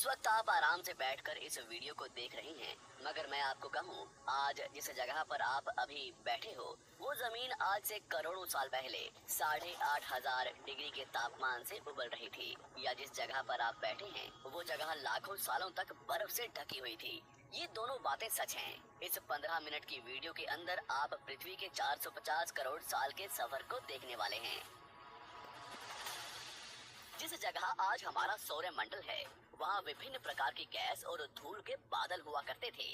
वक्त आप आराम से बैठकर इस वीडियो को देख रही हैं, मगर मैं आपको कहूँ, आज जिस जगह पर आप अभी बैठे हो वो जमीन आज से करोड़ों साल पहले 8,500 डिग्री के तापमान से उबल रही थी। या जिस जगह पर आप बैठे हैं वो जगह लाखों सालों तक बर्फ से ढकी हुई थी। ये दोनों बातें सच हैं। इस 15 मिनट की वीडियो के अंदर आप पृथ्वी के 450 करोड़ साल के सफर को देखने वाले हैं। जिस जगह आज हमारा सौरमंडल है, वहाँ विभिन्न प्रकार की गैस और धूल के बादल हुआ करते थे।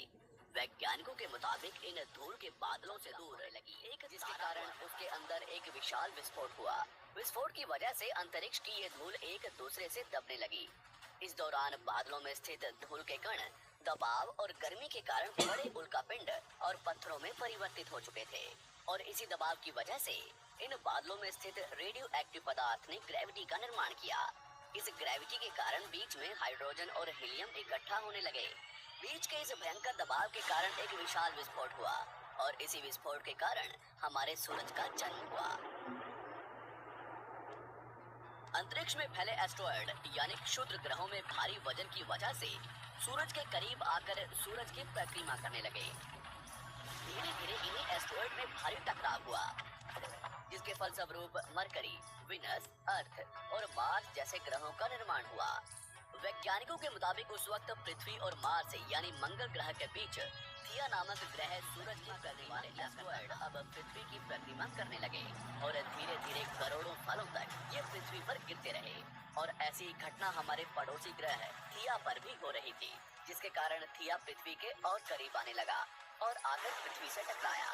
वैज्ञानिकों के मुताबिक इन धूल के बादलों से दूर लगी एक, जिसके कारण उसके अंदर एक विशाल विस्फोट हुआ। विस्फोट की वजह से अंतरिक्ष की ये धूल एक दूसरे से दबने लगी। इस दौरान बादलों में स्थित धूल के कण दबाव और गर्मी के कारण बड़े उल्कापिंड और पत्थरों में परिवर्तित हो चुके थे, और इसी दबाव की वजह से इन बादलों में स्थित रेडियो एक्टिव पदार्थ ने ग्रेविटी का निर्माण किया। इस ग्रेविटी के कारण बीच में हाइड्रोजन और हीलियम इकट्ठा होने लगे। बीच के इस भयंकर दबाव के कारण एक विशाल विस्फोट हुआ, और इसी विस्फोट के कारण हमारे सूरज का जन्म हुआ। अंतरिक्ष में फैले एस्ट्रॉयड यानी क्षुद्र ग्रहों में भारी वजन की वजह से सूरज के करीब आकर सूरज की परिक्रमा करने लगे। धीरे धीरे इन्हीं एस्ट्रॉयड में भारी टकराव हुआ, जिसके फलस्वरूप मरकरी, विनस, अर्थ और मार्स जैसे ग्रहों का निर्माण हुआ। वैज्ञानिकों के मुताबिक उस वक्त पृथ्वी और मार्स यानी मंगल ग्रह के बीच थिया नामक ग्रह सूरज की परिक्रमा वाले एस्ट्रॉयड अब पृथ्वी की परिक्रमा करने लगे, और धीरे धीरे करोड़ों सालों तक ये पृथ्वी पर गिरते रहे। और ऐसी घटना हमारे पड़ोसी ग्रह थिया पर भी हो रही थी, जिसके कारण थिया पृथ्वी के और करीब आने लगा और आकर पृथ्वी से टकराया।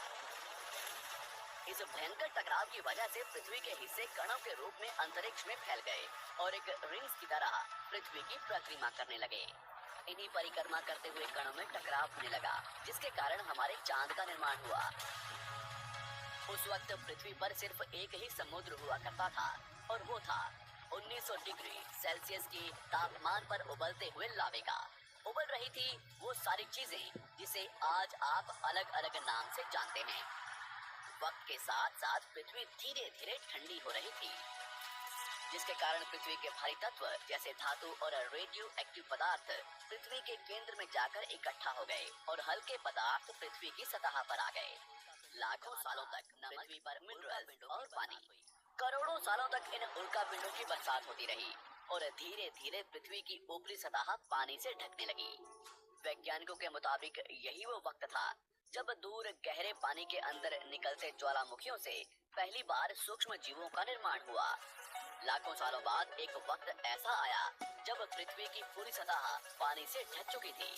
इस भयंकर टकराव की वजह से पृथ्वी के हिस्से कणों के रूप में अंतरिक्ष में फैल गए और एक रिंग्स की तरह पृथ्वी की परिक्रमा करने लगे। इन्हीं परिक्रमा करते हुए कणों में टकराव होने लगा, जिसके कारण हमारे चांद का निर्माण हुआ। उस वक्त पृथ्वी पर सिर्फ एक ही समुद्र हुआ करता था, और वो था 1900 डिग्री सेल्सियस की तापमान पर उबलते हुए लावे का। उबल रही थी वो सारी चीजें जिसे आज आप अलग अलग नाम से जानते हैं। वक्त के साथ साथ पृथ्वी धीरे धीरे ठंडी हो रही थी, जिसके कारण पृथ्वी के भारी तत्व जैसे धातु और रेडियो एक्टिव पदार्थ पृथ्वी के केंद्र में जाकर इकट्ठा हो गए, और हल्के पदार्थ पृथ्वी की सतह पर आ गए। लाखों सालों तक पृथ्वी पर मिनरल्स और पानी, करोड़ों सालों तक इन उल्कापिंडों की बरसात होती रही, और धीरे धीरे पृथ्वी की ऊपरी सतह पानी से ढकने लगी। वैज्ञानिकों के मुताबिक यही वो वक्त था जब दूर गहरे पानी के अंदर निकलते ज्वालामुखियों से पहली बार सूक्ष्म जीवों का निर्माण हुआ। लाखों सालों बाद एक वक्त ऐसा आया जब पृथ्वी की पूरी सतह पानी से ढक चुकी थी।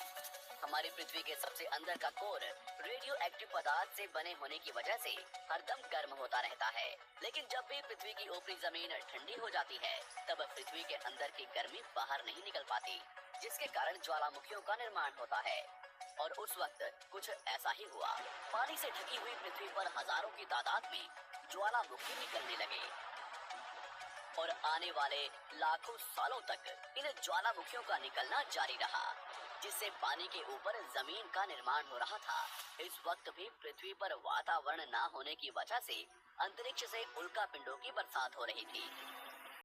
हमारी पृथ्वी के सबसे अंदर का कोर रेडियो एक्टिव पदार्थ से बने होने की वजह से हरदम गर्म होता रहता है, लेकिन जब भी पृथ्वी की ऊपरी जमीन ठंडी हो जाती है, तब पृथ्वी के अंदर की गर्मी बाहर नहीं निकल पाती, जिसके कारण ज्वालामुखियों का निर्माण होता है। और उस वक्त कुछ ऐसा ही हुआ। पानी से ढकी हुई पृथ्वी पर हजारों की तादाद में ज्वालामुखी निकलने लगे, और आने वाले लाखों सालों तक इन ज्वालामुखियों का निकलना जारी रहा, जिससे पानी के ऊपर जमीन का निर्माण हो रहा था। इस वक्त भी पृथ्वी पर वातावरण न होने की वजह से अंतरिक्ष से उल्कापिंडों की बरसात हो रही थी,